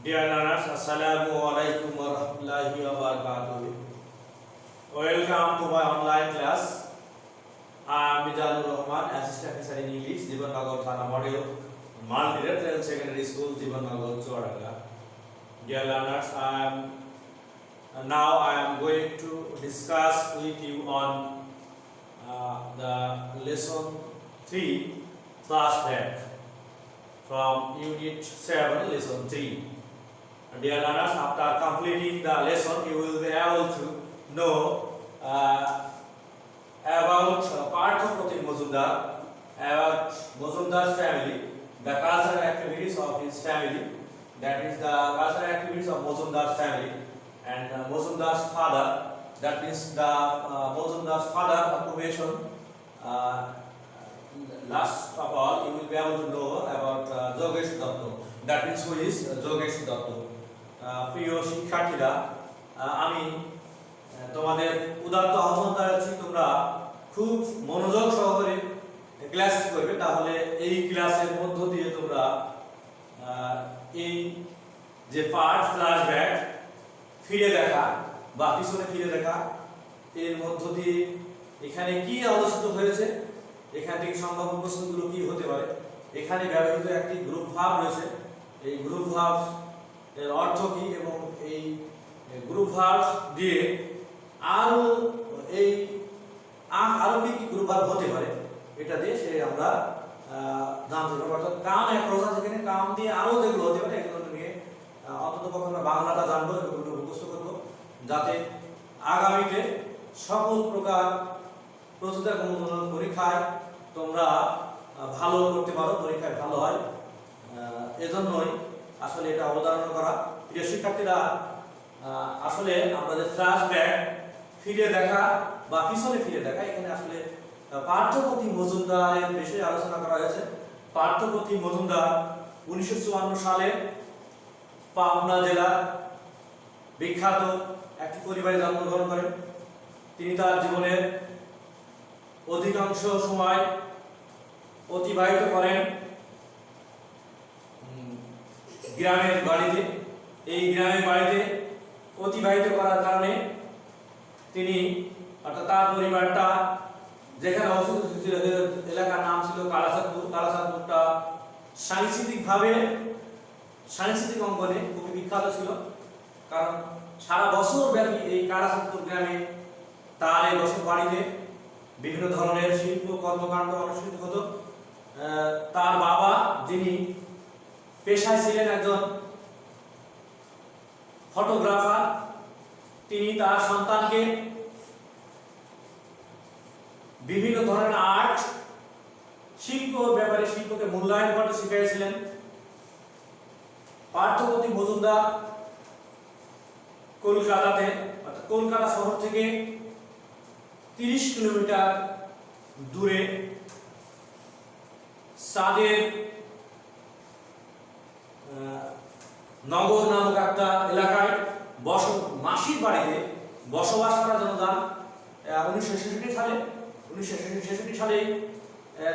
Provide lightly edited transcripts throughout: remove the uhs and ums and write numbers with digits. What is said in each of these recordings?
Dear learners, Assalamu alaikum wa rahmatullahi wa barakatuh. Welcome to my online class. I am Mizanur Rahman, Assistant Teacher in English, Jibannagar Thana Model, Multi-Lateral Secondary School, Jibannagar, Chuadaga. Dear learners, now I am going to discuss with you on the lesson 3 flashback from unit 7 lesson 3. Dear learners, after completing the lesson, you will be able to know about Parthaprati Majumdar, about Majumdar's family, the cultural activities of his family, that is the cultural activities of Majumdar's family, and Majumdar's father, that means the Majumdar's father occupation. Last of all, you will be able to know about Jogesh Datta, that means who is Jogesh Datta. প্রিয় শিক্ষার্থীরা, আমি তোমাদের উদাত্ত আহ্বান জানাচ্ছি তোমরা খুব মনোযোগ সহকারে ক্লাস করবে, তাহলে এই ক্লাসের মধ্য দিয়ে তোমরা এই যে পার্ট ফ্ল্যাশব্যাক ফিরে দেখা বা পিছনে ফিরে দেখা এর মধ্য দিয়ে এখানে কি আলোচিত হয়েছে, এখান থেকে সম্ভাব্য প্রশ্নগুলো কি হতে পারে, এখানে ব্যবহৃত একটি গ্রুপ ভার্ব রয়েছে, এই গ্রুপ ভার্ব এর অর্থ কি এবং এই গ্রুপ ভার্ব দিয়ে আরো কি কি গ্রুপ ভার্ব হতে পারে এটা দিয়ে সে আমরা জানতে পারবো। অর্থাৎ কাম এক রোজা যেখানে কাম দিয়ে আরো যেগুলো হতে পারে এগুলো নিয়ে অন্তত পক্ষে আমরা বাংলাটা জানবো, এগুলো মুখস্থ করবো, যাতে আগামীতে সকল প্রকার প্রতিযোগিতামূলক পরীক্ষায় তোমরা ভালো করতে পারো, পরীক্ষায় ভালো হয়। এজন্যই আসলে এটা অবধারণ করা। প্রিয় শিক্ষার্থীরা, আসলে আমরা যে ফ্ল্যাশব্যাক ফিরে দেখা বা পিছনে ফিরে দেখা, এখানে আসলে পার্থপ্রতিম মজুমদারের বিষয়ে আলোচনা করা হয়েছে। পার্থপ্রতিম মজুমদার 1954 সালে পাবনা জেলার বিখ্যাত একটি পরিবারে জন্মগ্রহণ করেন। তিনি তার জীবনের অধিকাংশ সময় অতিবাহিত করেন গ্রামের বাড়িতে। এই গ্রামের বাড়িতে অতিবাহিত করার কারণে তিনি অর্থাৎ তার পরিবারটা যেখানে অবস্থিত ছিল, এলাকার নাম ছিল কালাচাঁদপুর। কালাচাঁদপুরটা সাংস্কৃতিক অঙ্গনে খুবই বিখ্যাত ছিল, কারণ সারা বছর ব্যাপী এই কালাচাঁদপুর গ্রামে তার এই বসত বাড়িতে বিভিন্ন ধরনের শিল্প কর্মকাণ্ড অনুষ্ঠিত হতো। তার বাবা, যিনি পেশায় ছিলেন একজন ফটোগ্রাফার, তিনি তার সন্তানকে বিভিন্ন ধরনের আর্ট শিল্পকে মূল্যায়ন করতে শিখিয়েছিলেন। পার্থপ্রতিম মজুমদার কলকাতাতে, অর্থাৎ কলকাতা শহর থেকে 30 কিলোমিটার দূরে সাদের নগর নামক একটা এলাকায় মাসির বাড়িতে বসবাস করার জন্য যান। 1966 সালে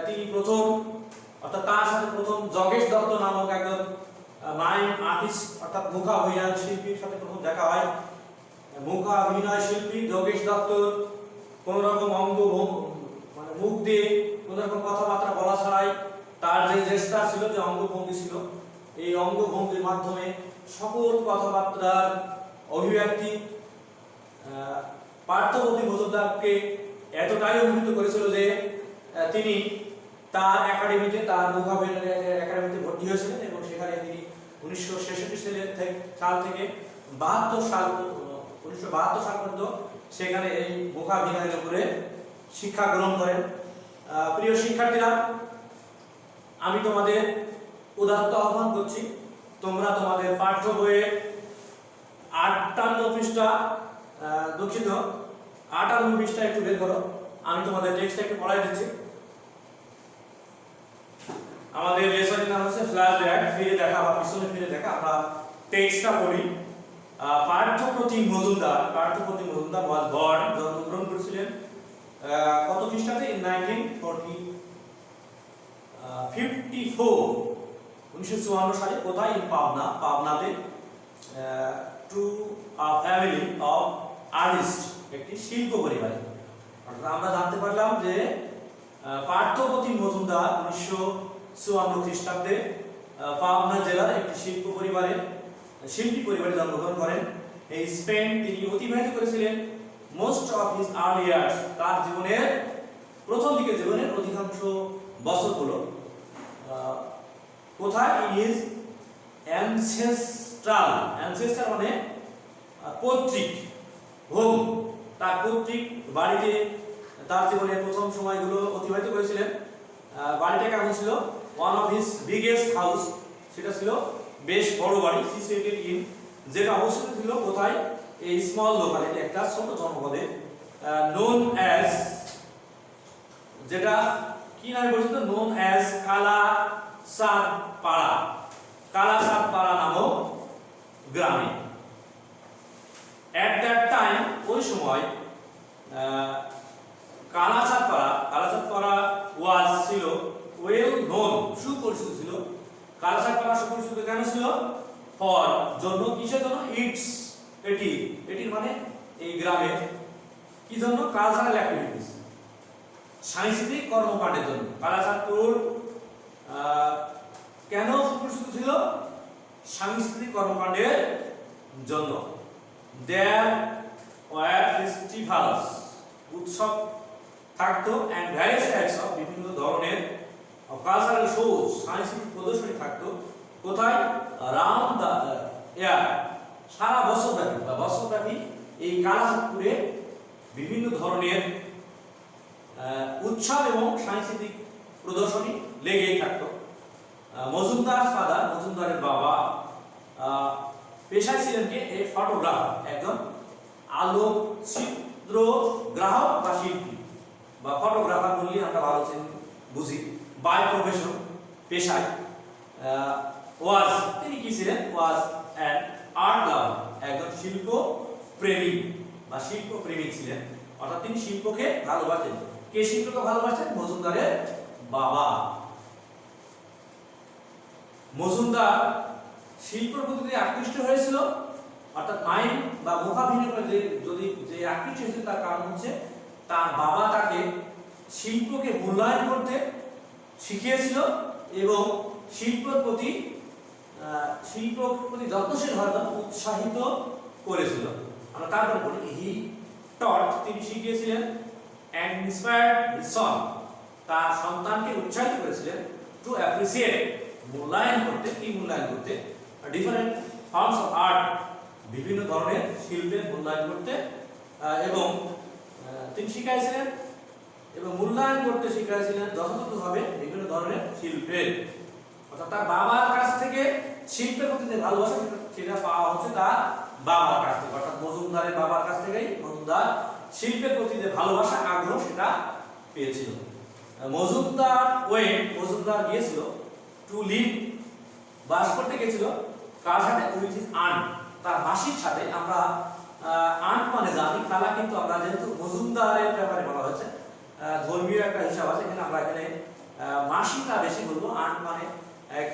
তিনি প্রথম, অর্থাৎ তার সাথে প্রথম যোগেশ দত্ত নামক একজন মাইম আর্টিস্ট অর্থাৎ মুখাভিনয় শিল্পীর সাথে প্রথম দেখা হয়। মুখাভিনয় শিল্পী যোগেশ দত্ত কোন রকম মানে মুখ দিয়ে কোন রকম কথাবার্তা বলা ছাড়াই তার যে জেস্টার ছিল, যে অঙ্গভঙ্গি ছিল, এই অঙ্গভঙ্গির মাধ্যমে সকল কথাবার্তার অভিব্যক্তি পার্থপ্রতিম মজুমদারকে এতটাই অভিভূত করেছিল যে তিনি তার একাডেমিতে, তার মুখাভিনয় একাডেমিতে ভর্তি হয়েছিলেন এবং সেখানে তিনি 1966 সাল থেকে 1972 সাল পর্যন্ত সেখানে এই মুখাভিনয়ের উপরে শিক্ষা গ্রহণ করেন। প্রিয় শিক্ষার্থীরা, আমি তোমাদের উদাত্ত আহ্বান করছি, তোমরা তোমাদের পাঠ্য বইয়ে 58 পৃষ্ঠা, 58 পৃষ্ঠা একটু বের করো। আমি তোমাদের টেক্সটটা একটু পড়াই দিচ্ছি। আমাদের লেসনের নাম হচ্ছে ফ্ল্যাশব্যাক, ফিরে দেখা বা পিছনে ফিরে দেখা। আমরা টেক্সটটা পড়ি। পার্থপ্রতিম মজুমদার ওয়াজ বর্ন, জন্মগ্রহণ করেছিলেন কত খ্রিস্টাব্দে? 1954 সালে। কোথায়? পাবনাতে to a family of artist, একটি শিল্প পরিবারে। অর্থাৎ আমরা জানতে পারলাম যে পার্থপ্রতিম মজুমদার 1954 খ্রিস্টাব্দে পাবনা জেলার একটি শিল্পী পরিবারে জন্মগ্রহণ করেন। এই স্পেন তিনি অতিবাহিত করেছিলেন most of his early years, তার জীবনের প্রথম দিকে জীবনের অধিকাংশ বছরগুলো কোথায়? ইন হিজ অ্যানসেস্ট্রাল মানে পৈতৃক হোম, তার পৈতৃক বাড়িতে তার জীবনের প্রথম সময়গুলো অতিবাহিত করেছিলেন। বাড়িটা কেমন ছিল? One of his biggest house, সেটা ছিল বেশ বড় বাড়ি, সিচুয়েটেড ইন, যেটা অবস্থিত ছিল কোথায়? এই স্মল লোকালিটি, একটা ছোট জনপদে, নোন অ্যাজ, যেটা কি নামে পরিচিত? নোন অ্যাজ কালাসাদপাড়া নামক গ্রামে। এট দ্যাট টাইম, ওই সময় কালাচাঁদপাড়া ওয়াজ ছিল ওয়েল নোন, সুপরিচিত ছিল। কালাচাঁদপাড়া সুপরিচিত কেন ছিল? ফর, জন্য, কিসের জন্য? এটির মানে এই গ্রামের কি জন্য? কালচারাল অ্যাক্টিভিটিস, সাংস্কৃতিক কর্মকাণ্ডের জন্য। কালাচাঁদপুর কেন সুপরিচিত ছিল? সাংস্কৃতিক কর্মকাণ্ডের জন্য। দেয়ার ওয়ার ফেস্টিভ্যালস, উৎসব থাকতো, এন্ড ভ্যারিয়াস টাইপস অফ, বিভিন্ন ধরনের কালচারাল শোজ, সাংস্কৃতিক প্রদর্শনী থাকতো। কোথায়? রাউন্ড দ্য ইয়ার, সারা বছরব্যাপী এই কালাচাঁদপুরে বিভিন্ন ধরনের উৎসব এবং সাংস্কৃতিক প্রদর্শনী লেগেই থাকতো। মজুমদারের বাবা পেশায় ছিলেন কে? এই ফটোগ্রাফার, একজন আলোকচিত্র গ্রাহক বা শিল্পী, বা ফটোগ্রাফার বললে আমরা ভালো বুঝি। বাই প্রফেশন, পেশায়। ওয়াজ, তিনি কি ছিলেন? ওয়াজ অ্যান আর্ট লাভার, একজন শিল্প প্রেমিক ছিলেন। অর্থাৎ তিনি শিল্পকে ভালোবাসতেন। কে শিল্পকে ভালোবাসতেন? মজুমদারের বাবা। মজুমদার শিল্পের প্রতি আকৃষ্ট হয়েছিল, অর্থাৎ মাইন্ড বা মুখাভিনয় যে আকৃষ্ট হয়েছিল, তার কারণ হচ্ছে তার বাবা তাকে শিল্পকে মূল্যায়ন করতে শিখিয়েছিল এবং শিল্পের প্রতি যত্নশীল হওয়ার জন্য উৎসাহিত করেছিল। আমরা তারপরে বলি হি টট, তিনি শিখিয়েছিলেন, অ্যান্ড ইন্সপায়ার্ড হিজ সন, তার সন্তানকে উৎসাহিত করেছিলেন, টু অ্যাপ্রিসিয়েট, মূল্যায়ন করতে। কি মূল্যায়ন করতে? ডিফারেন্ট ফর্মস অফ আর্ট, বিভিন্ন ধরনের শিল্পের মূল্যায়ন করতে, এবং তিনি শিখাইছিলেন এবং মূল্যায়ন করতে শিখাইছিলেন যথাযথভাবে বিভিন্ন ধরনের শিল্পের। অর্থাৎ তার বাবার কাছ থেকে শিল্পের প্রতি যে ভালোবাসা, সেটা পাওয়া হচ্ছে তার বাবার কাছ থেকে। অর্থাৎ মজুমদারের বাবার কাছ থেকেই মজুমদার শিল্পের প্রতি যে ভালোবাসা, আগ্রহ, সেটা পেয়েছিল। মজুমদার গিয়েছিল টু লিভ, বাস করতে গেছিল কার সাথে? উইথ হিজ আন্ট, তার মাসির সাথে। আমরা আন্ট মানে জানি, খালা কিন্তু আমরা যেহেতু মজুমদারের ব্যাপারে বলা হয়েছে, ধর্মীয় একটা হিসাব আছে, এখানে আমরা এখানে মাসিটা বেশি বলবো, আন্ট মানে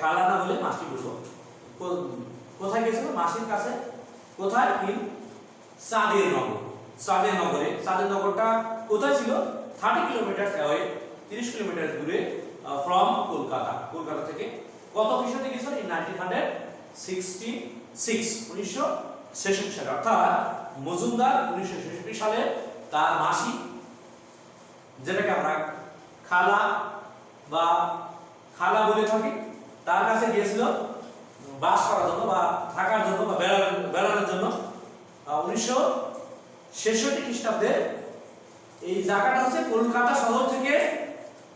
খালা না বলে মাসি বলবো। কোথায় গেছিল? মাসির কাছে। কোথায়? ইন চাঁদের নগরটা কোথায় ছিল? 30 কিলোমিটার অ্যাওয়ে, 30 কিলোমিটার দূরে ফ্রম কলকাতা থেকে। কত খ্রিস্টাব্দে গেছিল? ইন 1966 সালে। অর্থাৎ মজুমদার 1966 সালে তার মাসি, যেটাকে আমরা খালা বলে থাকি, তার কাছে গিয়েছিল বাস করার জন্য বা থাকার জন্য বা বেড়ানোর জন্য। 1966 খ্রিস্টাব্দে এই জায়গাটা হচ্ছে কলকাতা শহর থেকে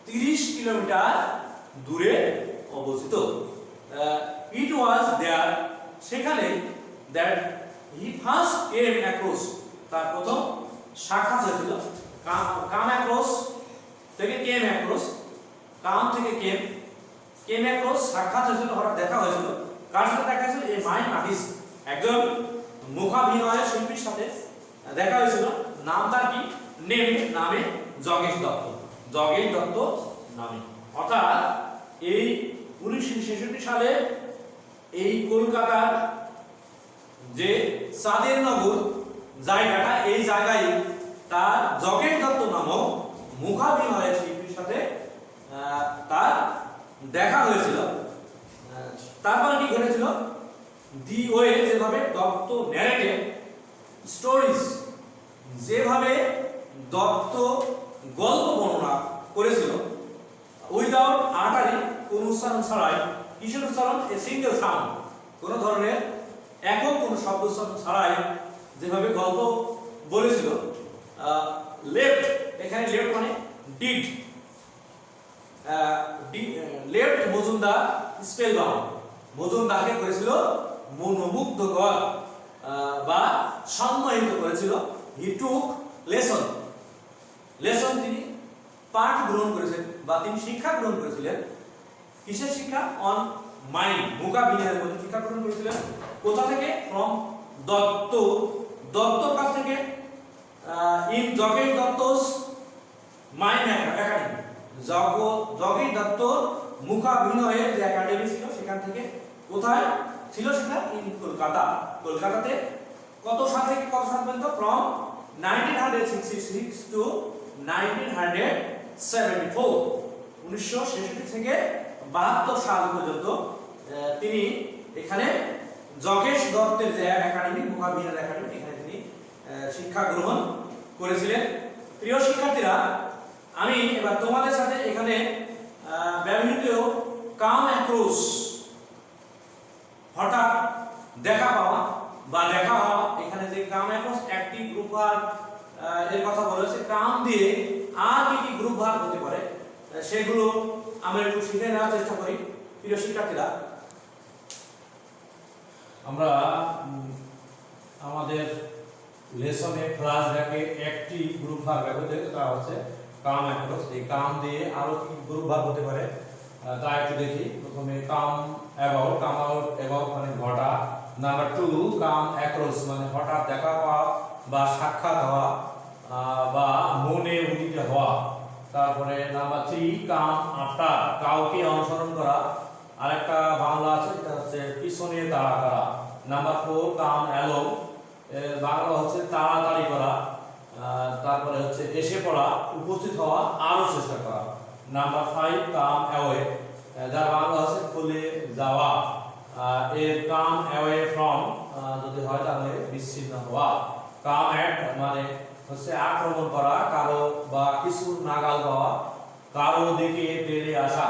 30 কিলোমিটার দূরে অবস্থিত। ইট ওয়াজ দেয়ার, সেখানে that he first came across, তার প্রথম সাক্ষাৎ হয়েছিল। কাম অ্যাক্রস থেকে কেম অ্যাক্রস, কাম থেকে কেম অ্যাক্রস, সাক্ষাৎ হয়েছিল, হঠাৎ দেখা হয়েছিল। কার সাথে দেখা হয়েছিল? এই মাইম আর্টিস্ট, একজন মুখাভিনয় শিল্পীর সাথে দেখা হয়েছিল। নাম তার কি? নামে জগেশ দত্ত নামে। অর্থাৎ এই 1966 সালে এই কলকাতার যে চাঁদের নগর জায়গাটা, এই জায়গায় তার জগের দত্ত নামক মূকাভিনয়ের শিল্পীর সাথে তার দেখা হয়েছিল। তারপরে কি ঘটেছিল? দি ওয়ে যেভাবে দত্ত ন্যারেটেড স্টোরিজ, যেভাবে দত্ত গল্প বর্ণনা করেছিল, উইদাউট আটারি, কোন উচ্চারণ ছাড়াই, কিসের উচ্চারণ? এ সিঙ্গেল সাউন্ড, কোন ধরনের একক কোন শব্দ উচ্চারণ ছাড়াই যেভাবে গল্প বলেছিল। লেফট, এখানে লেফট মানে ডিড, লেফট মজুমদার স্পেল বাউন্ড, মজুমদারকে করেছিল মনোমুগ্ধকর বা সম্মোহিত করেছিল। হি টুক লেসন, লেসন তিনি পাঠ গ্রহণ করেছেন বা তিনি শিক্ষা গ্রহণ করেছিলেন। কিসের শিক্ষা? অন মাইন্ড, মূকাভিনয়ের মধ্যে শিক্ষা গ্রহণ করেছিলেন। কোথা থেকে? ফ্রম দত্ত, দত্তর কাছ থেকে। ইন জগেশ দত্তস মাইম একাডেমি, জগেশ দত্তর মূকাভিনয়ের যে একাডেমি ছিল সেখান থেকে। কোথায় ছিল সেটা? ইন কলকাতা, কলকাতাতে। কত সাল থেকে কত সাল পর্যন্ত? ফ্রম 1966 টু 1974, 1966 থেকে 72 সাল পর্যন্ত তিনি এখানে জগেশ দত্তের যে একাডেমি, মূকাভিনয়ের একাডেমি, এখানে তিনি শিক্ষা গ্রহণ করেছিলেন। প্রিয় শিক্ষার্থীরা, আমি এবার তোমাদের সাথে এখানে ব্যবহৃত কাম অ্যাক্রস, হঠাৎ দেখা পাওয়া বা দেখা হওয়া, এখানে যে কাম অ্যাক্রস একটি গ্রুপ ভার্ব এর কথা বলেছে। কাম দিয়ে আর কি কি গ্রুপ ভার্ব হতে পারে সেগুলো আমরা একটু শিখে নেওয়ার চেষ্টা করি। প্রিয় শিক্ষার্থীরা, আমরা আমাদের লেসনে ক্লাস ব্যাকে একটি গ্রুপ ভার্ব ব্যবহৃত হয়, তা হচ্ছে কাম অ্যাক্রস। এই কাম দিয়ে আরো কি গ্রুপ ভার্ব হতে পারে তা একটু দেখি। প্রথমে come about, come out about মানে ঘটা। নাম্বার 2 কাম অ্যাক্রস মানে হঠাৎ দেখা পাওয়া বা সাক্ষাৎ হওয়া বা মনে উদিত হওয়া। তারপরে নাম্বার 3 কাম আফটার, কাউকে অনুসরণ করা। আরেকটা বাংলা আছে, এটা হচ্ছে পিছনে তাড়া করা। নাম্বার 4 কাম অ্যালোং, বাংলা হচ্ছে তাড়াতাড়ি করা। তারপরে হচ্ছে এসে পড়া, উপস্থিত হওয়া, আরো চেষ্টা করা। নাম্বার 5 কাম অ্যাওয়ে, যার বাংলা হচ্ছে চলে যাওয়া। এর কাম অ্যাওয়ে ফ্রম যদি হয় তাহলে বিচ্ছিন্ন হওয়া। কাম অ্যাট মানে হচ্ছে আক্রমণ করা, কারো বা কিছু নাগাল পাওয়া, কারো দিকে তেড়ে আসা।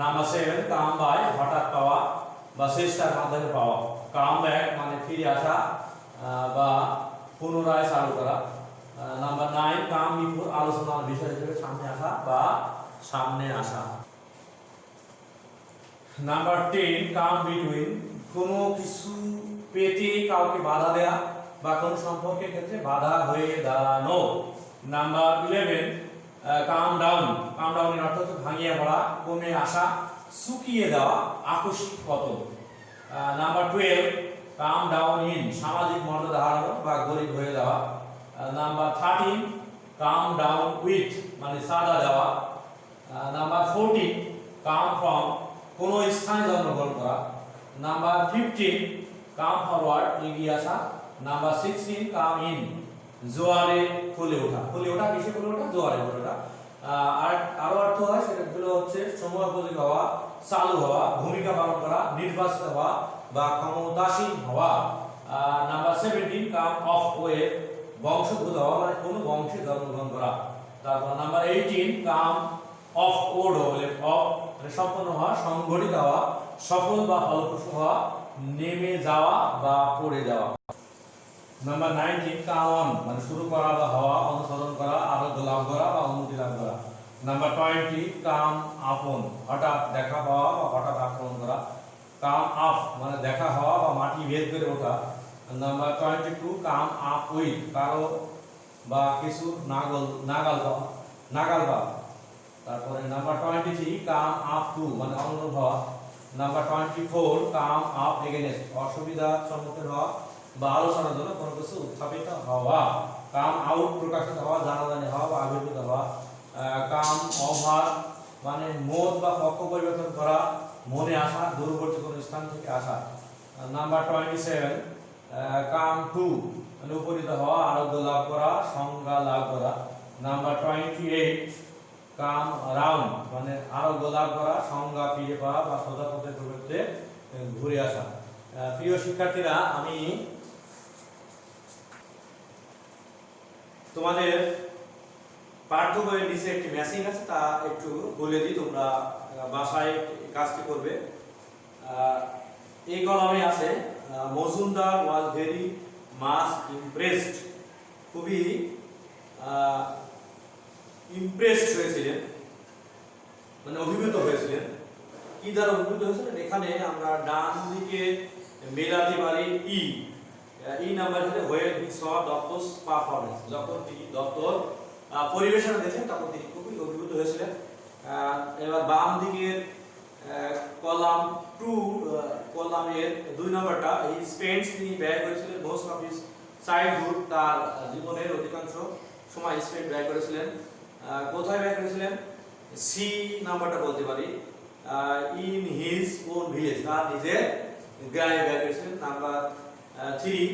নাম্বার 7 কাম বাই, হঠাৎ পাওয়া বা চেষ্টার মাধ্যমে পাওয়া। কাম ব্যাক মানে ফিরে আসা বা পুনরায় চালু করা। নাম্বার 9 কাম বিফোর, আলোচনার বিষয় হিসেবে সামনে আসা বা সামনে আসা। নাম্বার 10 কাম বিটুইন, কোনো কিছু পেতে কাউকে বাধা দেয়া বা কোন সম্পর্কের ক্ষেত্রে বাধা হয়ে দাঁড়ানো। নাম্বার 11 কাম ডাউন, কাম ডাউনের অর্থ হচ্ছে ভাঙিয়ে পড়া, কমে আসা, শুকিয়ে দেওয়া, আকস্মিক পতন। নাম্বার 12 কাম ডাউন ইন, সামাজিক মর্যাদা হারানো বা গরিব হয়ে যাওয়া। নাম্বার 13 কাম ডাউন উইথ মানে সাজা দেওয়া। নাম্বার 14 কাম ফ্রম, কোন স্থানে জন্মগ্রহণ করা। নাম্বার 15 কাম ফরওয়ার্ড, এগিয়ে আসা। নাম্বার 16 কাম ইন, জোয়ারে ফুলে ওঠা। ফুলে ওঠা কিসে ফুলে ওঠা? জোয়ারে ফুলে ওঠা। আর আরো অর্থ হয় সেটা হচ্ছে সময়োপযোগী হওয়া, চালু হওয়া, ভূমিকা পালন করা, নির্বাচিত হওয়া বা ক্ষমতাসীন হওয়া। নাম্বার 17 কাম অফ ওয়ে, বংশোদ্ভূত হওয়া মানে কোন বংশে জন্মগ্রহণ করা। তারপর number 18 come of odd, of মানে সম্পন্ন হওয়া, সংগঠিত হওয়া, সফল বা ফলপ্রসূ হওয়া, নেমে যাওয়া বা পড়ে যাওয়া। নাম্বার 19 কাম অন মানে শুরু করা বা হওয়া, অনুসরণ করা, আরোগ্য লাভ করা বা উন্নতি লাভ করা। নাম্বার 20 কাম আপন, হঠাৎ দেখা পাওয়া বা হঠাৎ আক্রমণ করা। কাম আপ মানে দেখা হওয়া বা মাটি ভেদ করে ওঠা। নাম্বার 22 কাম আপ উইথ, কারো বা কিছু নাগাল পাওয়া। তারপরে নাম্বার 23 কাম আপ টু মানে অনুরূপ হওয়া। নাম্বার 24 কাম আপ এগেইনস্ট, অসুবিধার সম্মুখীন হওয়া বা আলোচনার জন্য কোনো কিছু উত্থাপিত হওয়া। কাম আউট প্রকাশিত হওয়া, জানাজানি হওয়া বা আবির্ভূত হওয়া। কাম ওভার মানে মত বা পক্ষ পরিবর্তন করা, মনে আসা, দূরবর্তী কোনো স্থান থেকে আসা। নাম্বার 27 কাম টু মানে উপনীত হওয়া, আরোগ্য লাভ করা, সংজ্ঞা লাভ করা। নাম্বার 28 কাম রাউন্ড মানে আরোগ্য লাভ করা, সংজ্ঞা ফিরে পাওয়া বা সোজা পথে প্রবৃত্তে ঘুরে আসা। প্রিয় শিক্ষার্থীরা, আমি তোমাদের পাঠ্য বইয়ের নিচে একটি ম্যাসিং আছে, তা একটু বলে দিই, তোমরা বাসায় কাজটি করবে। এই কলামে আছে Majumdar was very much impressed, খুবই ইমপ্রেসড হয়েছিলেন, মানে অভিভূত হয়েছিলেন। কি দ্বারা অভিভূত হয়েছিলেন? এখানে আমরা ডান দিকে মেলাতে পারি ই নাম্বার হচ্ছে হোয়ের হি স দত্তস পারফরম্যান্স, যখন তিনি দত্তর পরিবেশনা দেখেন তখন তিনি খুবই অভিভূত হয়েছিলেন। এবার বাম দিকের কলাম 2 কলামের 2 নম্বরটা, এই স্পেন্স তিনি ব্যয় করেছিলেন মোস্ট অফ হিজ চাইল্ডহুড, তার জীবনের অধিকাংশ সময় স্পেন্ট ব্যয় করেছিলেন। কোথায় ব্যয় করেছিলেন? সি নাম্বারটা বলতে পারি, ইন হিজ ওন ভিলেজ, তার নিজের গ্রামে ব্যয় করেছিলেন। নাম্বার 3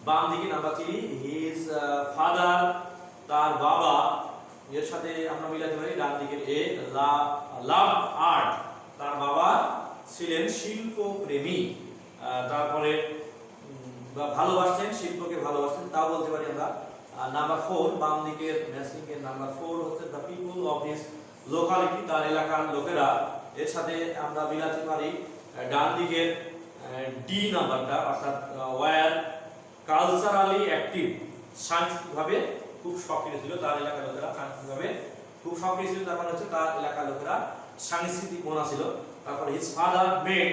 বাম দিকে নাম্বার 3 হিজ ফাদার, তার বাবা, এর সাথে আমরা মিলাতে পারি ডান দিকের এ লাভ আর্ট, তার বাবা ছিলেন শিল্প প্রেমী। তারপরে ভালোবাসতেন, শিল্পকে ভালোবাসতেন, তাও বলতে পারি আমরা। নাম্বার 4 বাম দিকের ম্যাসিং এর নাম্বার 4 হচ্ছে the people of his locality, তার এলাকার লোকেরা। এর সাথে আমরা মিলাতে পারি ডান দিকের ডি নাম্বারটা, অর্থাৎ ওয়্যার কালচারালি অ্যাক্টিভ, সাংস্কৃতিকভাবে খুব সক্রিয় ছিল তার এলাকার লোকেরা, সাংস্কৃতিকভাবে খুব সক্রিয় ছিল, তার মানে হচ্ছে তার এলাকার লোকেরা সাংস্কৃতিক মনা ছিল। তারপরে হিজ ফাদার মেড,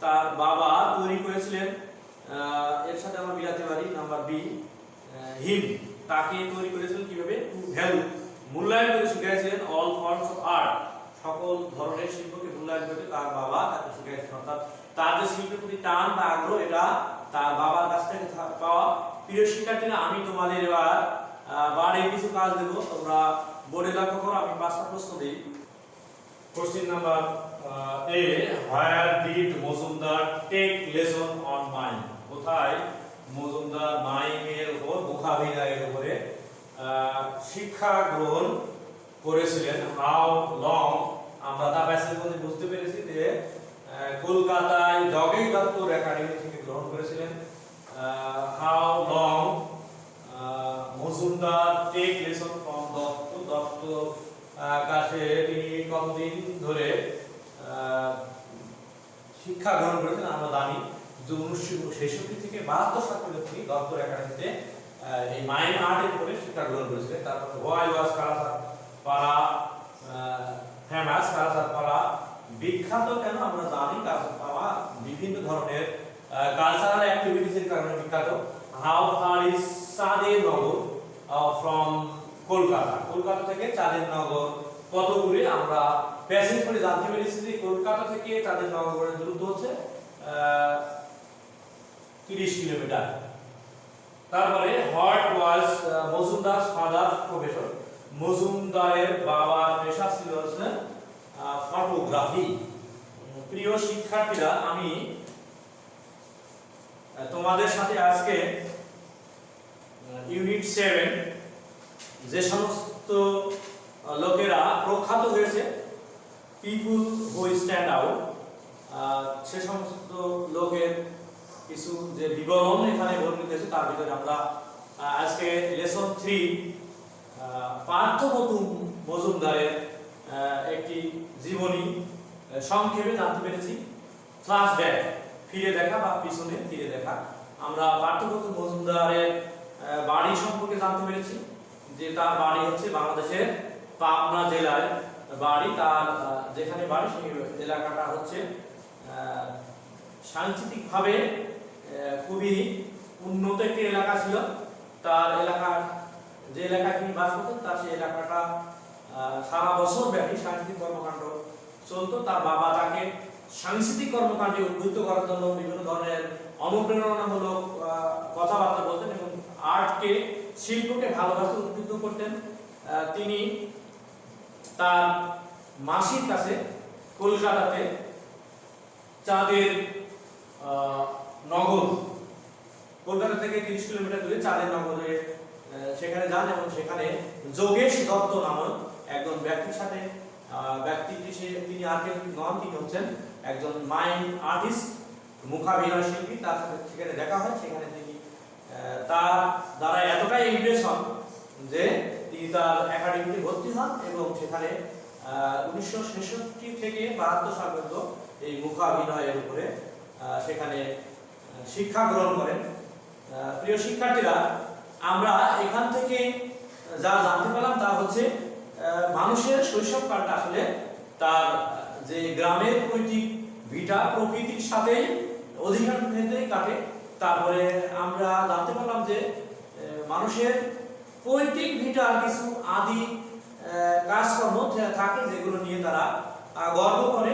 তার বাবা তৈরি করেছিলেন। এর সাথে আমরা মিলাতে পারি নাম্বার বি হিম, তাকে তৈরি করেছিলেন কিভাবে? টু ভ্যালু, মূল্যায়ন করে শিখিয়েছিলেন অল ফর্মস অফ আর্ট, সকল ধরনের শিল্পকে মূল্যায়ন করে তার বাবা তাকে শিখিয়েছেন। অর্থাৎ তার যে শিল্পের প্রতি টান বা আগ্রহ, এটা তার বাবার কাছ থেকে পাওয়া। প্রিয় শিক্ষার্থীরা, আমি তোমাদের এবার বাড়ি কিছু কাজ দেব, তোমরা বোর্ডে লক্ষ্য করো। আমি 5টা প্রশ্ন দিই। Question number A, where did Majumdar take lesson on mime, কোথায় মজুমদার মাইমের উপর, মুখাভিনয়ের উপরে শিক্ষা গ্রহণ করেছিলেন। হাউ লং, আমরা তা প্যাসেজ মধ্যে বুঝতে পেরেছি যে কলকাতায় জগেই দত্তর একাডেমি থেকে গ্রহণ করেছিলেন। How long Majumdar take lesson from Dutta, Dutta কাছে তিনি কতদিন ধরে শিক্ষা গ্রহণ করেছেন? আমরা জানি যে 1966 থেকে 72 সাল পর্যন্ত তিনি দত্তর একাডেমিতে এই মাইম আর্টের উপরে শিক্ষা গ্রহণ করেছিলেন। তারপর হোয়াই ওয়াজ কালাচাঁদ পাড়া ফেমাস, কালাচাঁদ পাড়া বিখ্যাত কেন? আমরা জানি কালাচাঁদ পাড়া বিভিন্ন ধরনের কালচারাল অ্যাক্টিভিটিসের কারণে বিখ্যাত। হাউ ফার ইজ চাঁদের নগর ফ্রম কলকাতা, কলকাতা থেকে চাঁদের নগর কত দূরে? আমরা প্যাসেজ করে জানতে পেরেছি যে কলকাতা থেকে চাঁদের নগরের দূরত্ব হচ্ছে 30 কিলোমিটার। তারপরে what was Majumdar father profession, মজুমদারের বাবার পেশা ছিল হচ্ছে ফটোগ্রাফি। প্রিয় শিক্ষার্থীরা, আমি তোমাদের সাথে আজকে ইউনিট 7 যে সমস্ত লোকেরা প্রখ্যাত হয়েছে, পিপুল হু স্ট্যান্ড আউট, সে সমস্ত লোকের কিছু যে বিবরণ এখানে বর্ণিত হয়েছে, তার ভিতরে আমরা আজকে লেসন 3 পার্থপ্রতিম মজুমদারের একটি জীবনী সংক্ষেপে জানতে পেরেছি। ফ্ল্যাশব্যাক, ফিরে দেখা বা পিছনে ফিরে দেখা। আমরা পার্থপ্রতিম মজুমদারের বাড়ি সম্পর্কে জানতে পেরেছি যে তার বাড়ি হচ্ছে বাংলাদেশের পাবনা জেলায় বাড়ি। তার যেখানে বাড়ি সেই এলাকাটা হচ্ছে সাংস্কৃতিকভাবে খুবই উন্নত একটি এলাকা ছিল। তার এলাকার যে এলাকায় তিনি বাস করতেন, তার সেই এলাকাটা সারা বছর ব্যাপী সাংস্কৃতিক কর্মকাণ্ড চলতো। তার বাবা তাকে সাংস্কৃতিক কর্মকাণ্ডে উদ্বুদ্ধ করার জন্য বিভিন্ন ধরনের অনুপ্রেরণামূলক কথাবার্তা বলতেন এবং আর্টকে, শিল্পকে ভালোবাসতে উদ্বুদ্ধ করতেন। তিনি তার মাসির কাছে কলকাতাতে চাঁদের নগর কলকাতা থেকে 30 কিলোমিটার দূরে চাঁদের নগরে সেখানে যান এবং সেখানে যোগেশ দত্ত নামক একজন ব্যক্তির সাথে তিনি আর কেউ নন, তিনি হচ্ছেন একজন মাইম আর্টিস্ট, মুখাভিনয় শিল্পী। তার সাথে সেখানে দেখা হয়। সেখানে তিনি তার দ্বারা এতটাই ইমপ্রেস হন যে তিনি তার একাডেমিতে ভর্তি হন এবং সেখানে 1966 থেকে 72 সাল পর্যন্ত এই মুখাভিনয়ের উপরে সেখানে শিক্ষা গ্রহণ করেন। প্রিয় শিক্ষার্থীরা, আমরা এখান থেকে যা জানতে পারলাম তা হচ্ছে মানুষের শৈশবকালটা আসলে তার যে গ্রামের পৈতৃক ভিটা প্রকৃতির সাথেই অধিকাংশ ক্ষেত্রেই কাটে। তারপরে আমরা জানতে পারলাম যে মানুষের পৈতৃক ভিটার কিছু আদি কাজকর্ম থাকে যেগুলো নিয়ে তারা গর্ব করে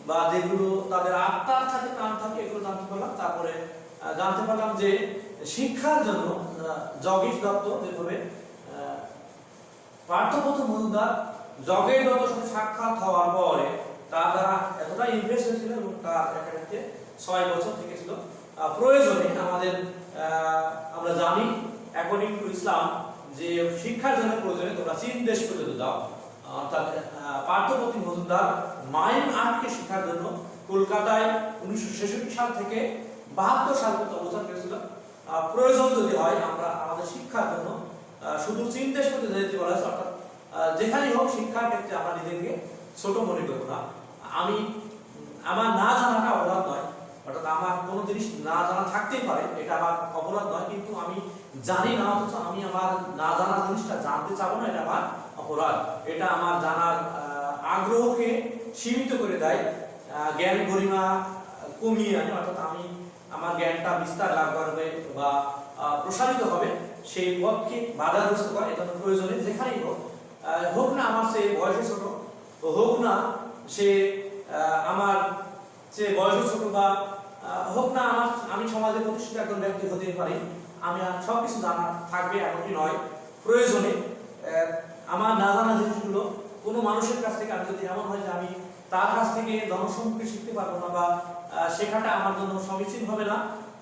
বা যেগুলো তাদের আত্মার সাথে টান থাকে, এগুলো জানতে পারলাম। তারপরে জানতে পারলাম যে শিক্ষার জন্য যোগেশ দত্ত যেভাবে পার্থপ্রতিম মজুমদার যোগেশ দত্তের সাথে সাক্ষাৎ হওয়ার পরে তার দ্বারা এতটাই ইমপ্রেস হয়েছিল এবং তার একাডেমিতে 6 বছর থেকেছিল। প্রয়োজনে আমরা জানি অ্যাকর্ডিং টু ইসলাম যে শিক্ষার জন্য প্রয়োজনে তোমরা চীন দেশ পর্যন্ত যাও। অর্থাৎ পার্থপ্রতিম মজুমদার মাইম আর্টকে শেখার জন্য কলকাতায় 1966 সাল থেকে 72 সাল পর্যন্ত অবস্থান করেছিল। প্রয়োজন যদি হয় আমরা আমাদের শিক্ষার জন্য শুধু চীন দেশ পর্যন্ত যেতে বলা হয়েছে। অর্থাৎ যেখানেই হোক শিক্ষার ক্ষেত্রে আমরা নিজেকে ছোট মনে করব না। আমার না জানাটা অপরাধ নয়, অর্থাৎ আমার কোনো জিনিস না জানা থাকতেই পারে, এটা আমার অপরাধ নয়। কিন্তু আমি জানি না অথচ আমি আমার না জানা জিনিসটা জানতে চাবো না, এটা আমার অপরাধ। এটা আমার জানার আগ্রহকে সীমিত করে দেয়, জ্ঞান গরিমা কমিয়ে আনে। অর্থাৎ আমি আমার জ্ঞানটা বিস্তার লাভ করবে বা প্রসারিত হবে সেই পথকে বাধাগ্রস্ত করে। এজন্য প্রয়োজনে যেখানেই হোক না আমার সে বয়সে ছোট, হোক না সে আমার যে বয়সে ছোট, বা হোক না আমি সমাজে প্রতিষ্ঠিত একজন ব্যক্তি হতে পারি, আমি আর সবকিছু জানা থাকবে এমনটি নয়। প্রয়োজনে আমার না জানা জিনিসগুলো কোনো মানুষের কাছ থেকে আমি যদি এমন হয় যে আমি তার কাছ থেকে জনসম্মুখে শিখতে পারবো না বা শেখাটা আমার জন্য সমীচীন হবে না,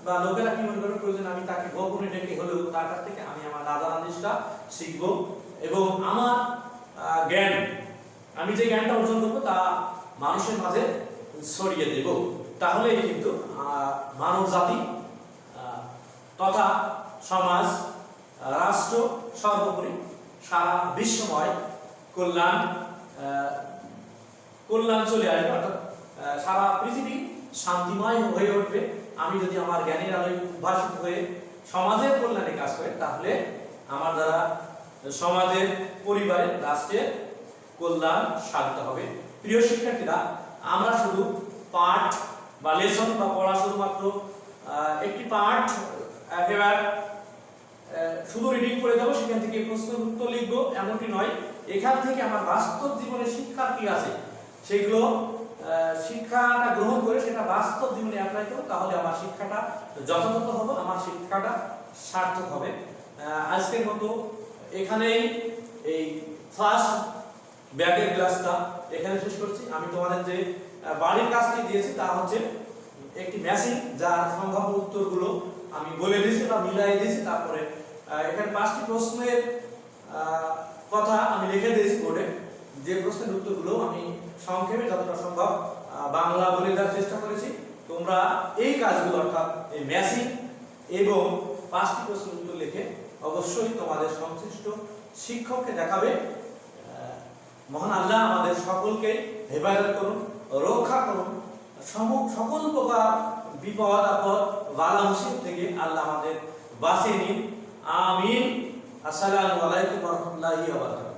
বা লোকেরা কি মনে করে, প্রয়োজন আমি তাকে গোপনে ডেকে হলেও তার কাছ থেকে আমি আমার না জানা জিনিসটা শিখবো এবং আমার জ্ঞান, আমি যে জ্ঞানটা অর্জন করবো তা মানুষের মাঝে ছড়িয়ে দেব। তাহলেই কিন্তু মানব জাতি তথা সমাজ, রাষ্ট্র, সর্বোপরি সারা বিশ্বময় কল্যাণ চলে আসবে। অর্থাৎ সারা পৃথিবী শান্তিময় হয়ে উঠবে। আমি যদি আমার জ্ঞানের আলোয় উদ্ভাসিত হয়ে সমাজের কল্যাণে কাজ করি, তাহলে আমার দ্বারা সমাজের, পরিবারের, রাষ্ট্রের কল্যাণ সাধিত হবে। প্রিয় শিক্ষার্থীরা, আমরা শুধু পাঠ বা লেসন বা পড়া শুধুমাত্র একটি পাঠ একেবারে শুধু রিডিং করে দেবো, সেখান থেকে প্রশ্নের উত্তর লিখবো এমনটি নয়। এখান থেকে আমার বাস্তব জীবনে শিক্ষা কি আছে সেগুলো শিক্ষাটা গ্রহণ করে সেটা বাস্তব জীবনে অ্যাপ্লাই করব, তাহলে আমার শিক্ষাটা যথাযথ হবে, আমার শিক্ষাটা সার্থক হবে। আজকের মতো এখানেই এই ফার্স্ট ব্যাকের ক্লাসটা এখানে শেষ করছি। আমি তোমাদের যে বাড়ির কাজটি দিয়েছি তা হচ্ছে একটি মেসেজ, যার সম্ভাব্য উত্তরগুলো আমি বলে দিয়েছি বা মিলাই দিয়েছি। তারপরে এখানে 5টি প্রশ্নের কথা আমি লিখে দিয়েছি বোর্ডে, যে প্রশ্নের উত্তরগুলো আমি সংক্ষেপে যতটা সম্ভব বাংলা বলে দেওয়ার চেষ্টা করেছি। তোমরা এই কাজগুলো অর্থাৎ এই মেসেজ এবং 5টি প্রশ্নের উত্তর লিখে অবশ্যই তোমাদের সংশ্লিষ্ট শিক্ষককে দেখাবে। মহান আল্লাহ আমাদের সকলকে হেফাজত করুন, রক্ষা করুন, সকল প্রকার বিপদ আপদ বালা মুসিবত থেকে আল্লাহ আমাদের বাঁচিয়ে নিন। আমিন। আসসালামু আলাইকুম ওয়া রাহমাতুল্লাহি ওয়া বারাকাতুহু।